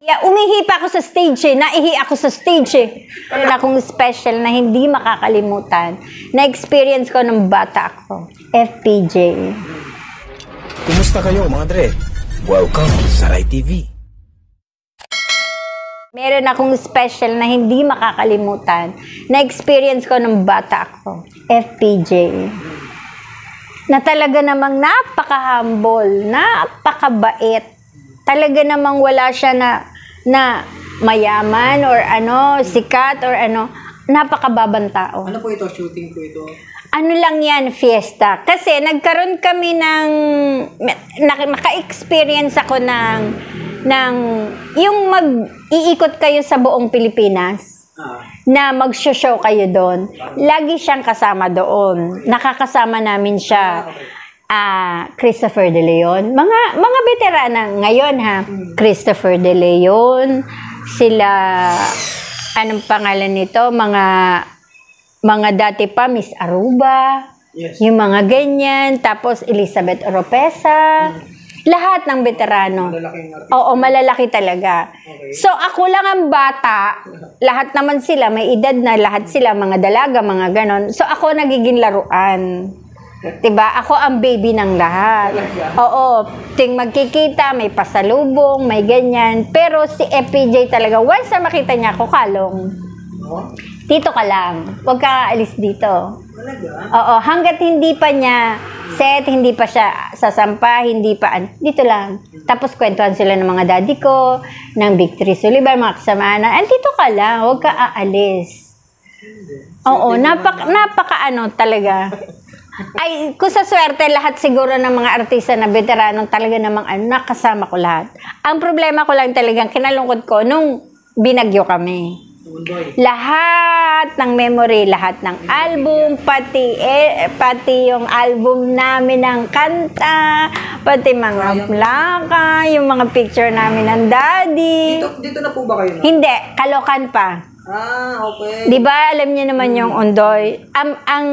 Umihi pa ako sa stage naihi ako sa stage Meron akong special na hindi makakalimutan na experience ko nung bata ako. FPJ. Kumusta kayo mga Dre? Welcome sa Rai TV. Meron akong special na hindi makakalimutan na experience ko nung bata ako. FPJ. Na talaga namang napaka-humble, napakabait. Talaga namang wala siya na mayaman or sikat or napakababang tao. Ano po ito? Shooting po ito? Ano lang yan, fiesta. Kasi nagkaroon kami naka-experience ako ng yung mag-iikot kayo sa buong Pilipinas. Na mag-show kayo doon. Lagi siyang kasama doon. Nakakasama namin siya. Christopher De Leon. Mga veterana ngayon Christopher De Leon, sila, anong pangalan nito? Mga dati pa, Miss Aruba, yes. Yung mga ganyan, tapos Elizabeth Oropesa, lahat ng veterano. Oo, malalaki talaga. Okay. So, ako lang ang bata, lahat naman sila, may edad na, lahat sila, mga dalaga, mga ganon. So, ako nagiging laruan. Diba? Ako ang baby ng lahat. Oo. Ting magkikita, may pasalubong, may ganyan. Pero si FPJ talaga, once na makita niya ako, kalong. Dito ka lang. Huwag ka alis dito. Oo. Hanggat hindi pa niya set, hindi pa siya sasampa, hindi pa, dito lang. Tapos kwentuhan sila ng mga daddy ko, ng Victory Sullivan, mga kasama na, dito ka lang. Huwag ka aalis. Oo. Napaka talaga. Ay, kung sa swerte, lahat siguro ng mga artista na veteranong talaga namang nakasama ko lahat. Ang problema ko lang talagang kinalungkot ko nung binagyo kami. Lahat ng memory, lahat ng album, pati yung album namin ng kanta, pati mga plaka, yung mga picture namin ng daddy. Dito na po ba kayo? Hindi, Kalokan pa. Okay. Di ba alam niyo naman yung Ondoy? Ang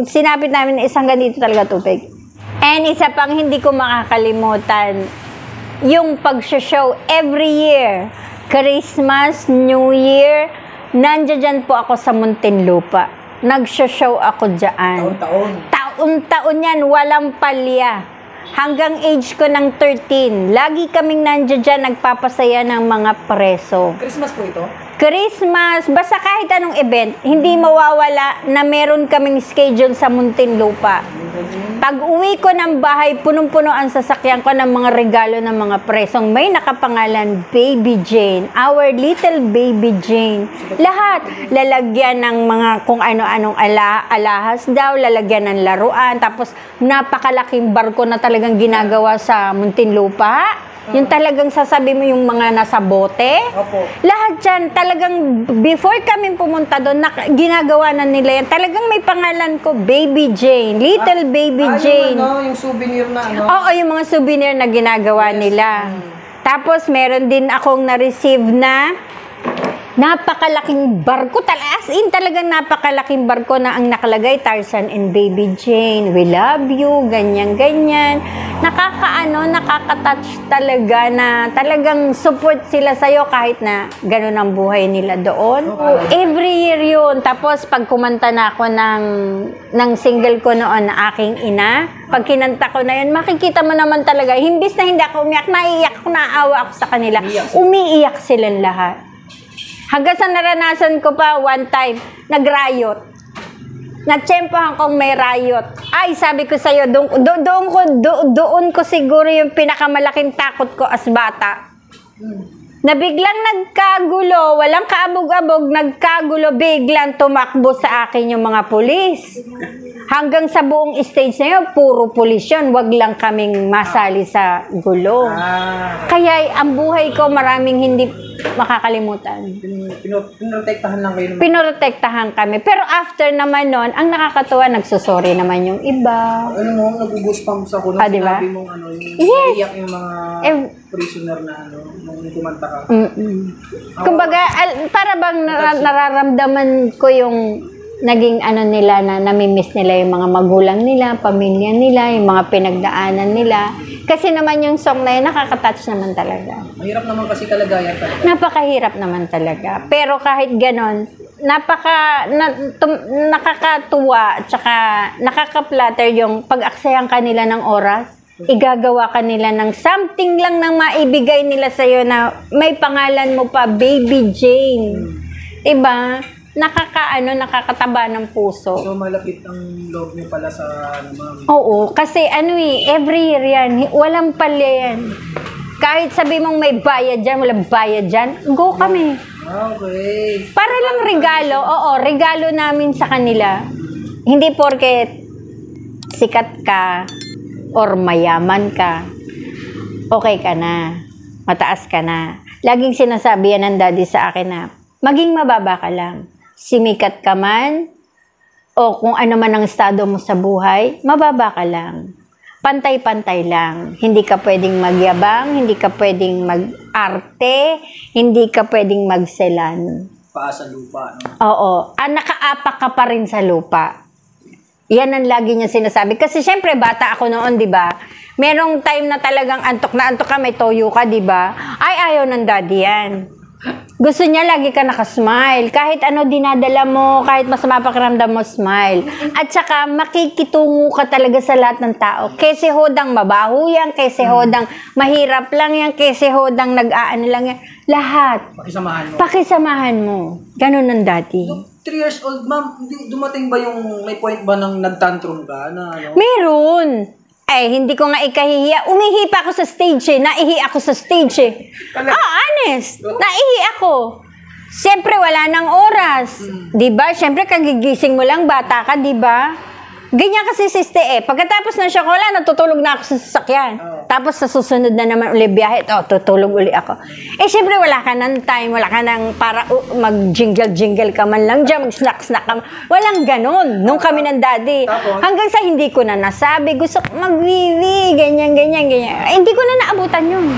sinapit namin isang ganito talaga tubig. And isa pang hindi ko makakalimutan, yung pag-show every year, Christmas, New Year, nandiyan po ako sa Muntinlupa. Nag-show ako diyan. Taon-taon. Taon-taon yan, walang palya. Hanggang age ko ng 13, lagi kaming nandiyan nagpapasaya ng mga preso. Christmas po ito? Christmas, basta kahit anong event, hindi mawawala na meron kaming schedule sa Muntinlupa. Pag uwi ko ng bahay, punong-puno ang sasakyan ko ng mga regalo ng mga presong may nakapangalan Baby Jane, our little Baby Jane. Lahat, lalagyan ng mga kung ano-anong alahas daw, lalagyan ng laruan, tapos napakalaking barko na talagang ginagawa sa Muntinlupa. Yung talagang sasabi mo yung mga nasa bote. Opo. Lahat yan, talagang before kami pumunta doon, ginagawa na nila yan. Talagang may pangalan ko, Baby Jane, Little Baby Jane. Yung souvenir na Oo, yung mga souvenir na ginagawa nila. Tapos meron din akong na-receive na napakalaking barko, as in talagang napakalaking barko na ang nakalagay, Tarzan and Baby Jane, we love you, ganyan-ganyan. Nakaka-touch talaga na talagang support sila sa'yo kahit na ganun ang buhay nila doon. Every year yun. Tapos pag kumanta na ako ng single ko noon na Aking Ina, pag kinanta ko na yun, makikita mo naman talaga, himbis na hindi ako umiyak, naiiyak ako, naawa ako sa kanila. Umiiyak silang lahat. Hanggang sa naranasan ko pa one time, nag-riot. Natsempohan kong may riot. Ay, sabi ko sa'yo, doon ko siguro yung pinakamalaking takot ko as bata. Na biglang nagkagulo, walang kaabog-abog, nagkagulo, biglang tumakbo sa akin yung mga pulis. Hanggang sa buong stage na yun, puro pulis yun, wag lang kaming masali sa gulo. Kaya ang buhay ko maraming hindi makakalimutan. Pinoprotektahan lang kayo naman. Pinoprotektahan kami. Pero after naman nun, ang nakakatuwa, nagsusorry naman yung iba. Ano mo, nag-goosebumps ako nung diba? sinabi mong yung yes. iyak yung mga prisoner na nung kumanta ka. Kumbaga, para bang nararamdaman ko yung naging nila na namimiss nila yung mga magulang nila, pamilya nila, yung mga pinagdaanan nila. Kasi naman yung song na yun, nakaka-touch naman talaga. Mahirap naman kasi kalagayan talaga. Napakahirap naman talaga. Pero kahit ganon, nakakatuwa, tsaka nakaka-flatter yung pag-aksayan kanila ng oras. Igagawa kanila ng something lang nang maibigay nila sa'yo na may pangalan mo pa, Baby Jane. Diba? Nakakataba ng puso. So, malapit ang loob niyo pala sa ma'am. Oo, kasi every year yan, walang palya yan. Kahit sabi mong may bayad dyan, walang bayad dyan, go kami. Okay. Para lang regalo, regalo namin sa kanila. Hindi porket sikat ka or mayaman ka, okay ka na, mataas ka na. Laging sinasabi yan ng daddy sa akin na, maging mababa ka lang. Simikat ka man, o kung ano man ang estado mo sa buhay, mababa ka lang. Pantay-pantay lang. Hindi ka pwedeng magyabang, hindi ka pwedeng mag-arte, hindi ka pwedeng magselan. Paa sa lupa, no? Oo. Nakaapak ka pa rin sa lupa. Yan ang lagi niya sinasabi. Kasi syempre, bata ako noon, di ba? Merong time na talagang antok na antok ka, may toyo ka, di ba? Ay, ayaw ng daddy yan. Gusto niya lagi ka nakasmile. Kahit ano dinadala mo, kahit masama pakiramdam mo, smile. At saka makikitungo ka talaga sa lahat ng tao. Kese hodang mabaho yan, kese hodang mahirap lang yan, kese hodang nag-aano lang yan. Lahat. Pakisamahan mo. Pakisamahan mo. Ganun ang dati. 3 years old, ma'am, dumating ba yung may point ba nang nagtantrum ka na ano? Meron. Hindi ko nga ikahihiya. Umihi pa ako sa stage eh. Naihi ako sa stage eh. Honest. Naihi ako. Siyempre, wala nang oras. Diba? Siyempre, kagigising mo lang, bata ka, diba? Ganyan kasi siste Pagkatapos ng shock, wala, natutulog na ako sa sasakyan. Tapos sa susunod na naman uli biyahe, tutulog uli ako. Siyempre, wala ka ng time, wala ka ng para mag-jingle-jingle ka man lang dyan, mag-snack-snack ka man. Walang ganon. Nung kami ng daddy. Hanggang sa hindi ko na nasabi, gusto ko magwiwi, ganyan. Hindi ko na naabutan yun.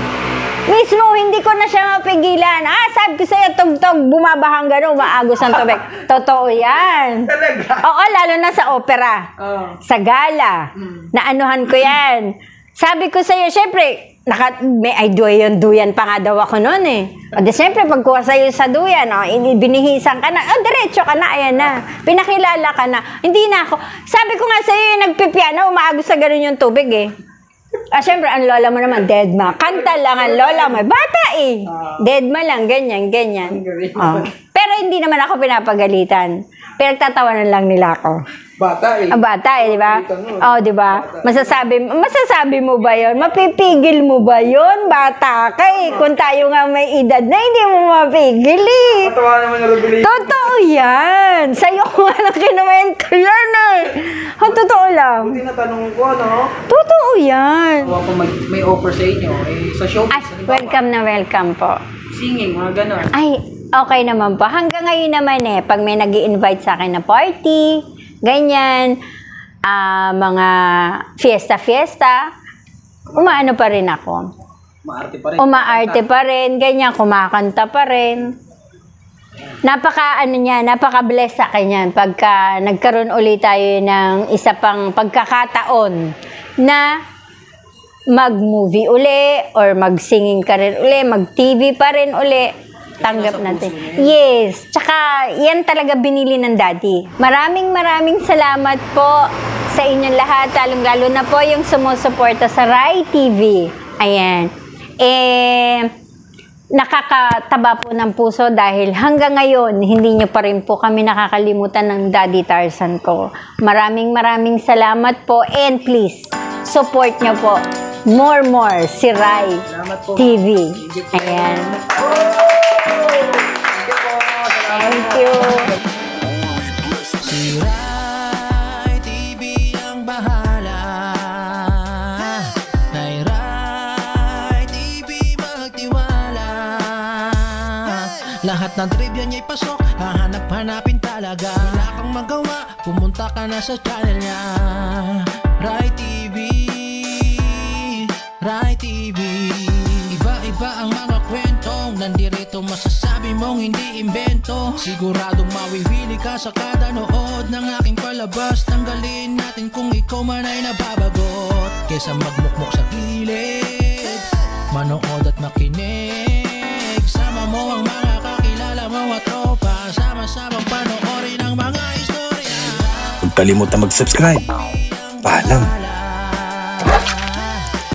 Mismo, hindi ko na siya mapigilan. Sabi ko sa'yo, tugtog, bumabahang gano'n, umaagos ang tubig. Totoo yan. Talaga? Oo, lalo na sa opera. Sa gala. Naanuhan ko yan. Sabi ko sa'yo, syempre, may duyan pa nga daw ako noon eh. O di syempre, pagkuha sa'yo sa duyan, binihisan ka na, diretso ka na, ayan na. Pinakilala ka na. Hindi na ako. Sabi ko nga sa'yo, nagpipiano, umaagos sa gano'n yung tubig eh. Siyempre, ang lola mo naman, deadma. Kanta lang ang lola mo. Bata eh. Deadma lang, ganyan. Pero hindi naman ako pinapagalitan. Pero tatawanan lang nila ako. Bata eh. Ang bata eh, di ba? Di ba? Masasabi mo ba yon? Mapipigil mo ba yon? Bata ka eh. Kung tayo nga may edad na, hindi mo mapigil eh. Matawa naman yung revelation. Totoo yan. Sa'yo ko nga lang kinamento yan eh. Totoo lang. Buti na tanong ko, no? Totoo yan. Kung may offer sa inyo, sa showbiz. Welcome na welcome po. Singing, mga ganon. Ay, okay naman po. Hanggang ngayon naman pag may nag-i-invite sa akin na party, ganyan, mga fiesta, umaano pa rin ako. Umaarte pa rin. Umaarte pa rin, ganyan, kumakanta pa rin. Napaka-bless sa akin yan pagka nagkaroon ulit tayo ng isa pang pagkakataon na mag-movie uli or mag-singing ka rin uli, mag-TV pa rin uli. Tanggap natin. Yes. Tsaka, yan talaga binili ng daddy. Maraming salamat po sa inyong lahat. Lalong-lalo na po yung sumusuporta sa Rai TV. Ayan. Nakakataba po ng puso dahil hanggang ngayon, hindi nyo pa rin po kami nakakalimutan ng Daddy Tarzan ko. Maraming salamat po. And please, support nyo po. More si Rai TV. Ayan. Thank you. Si Rai TV ang bahala. Kay Rai TV magtiwala. Lahat ng trivia niya'y pasok, hahanap-hanapin talaga. Wala kang magawa, pumunta ka na sa channel niya. Rai TV, Rai TV. Iba-iba ang mga kwentong nandirito, masasabi mong hindi imbento. Siguradong mawiwili ka sa kada nood ng aking palabas. Tanggalin natin kung ikaw man ay nababagot. kesa magmukmok sa gilid. Manood at makinig, sama mo ang mga kakilala mo at tropa, sama-samang panoorin ang mga istorya. Huwag kalimutan mag-subscribe. Paalam.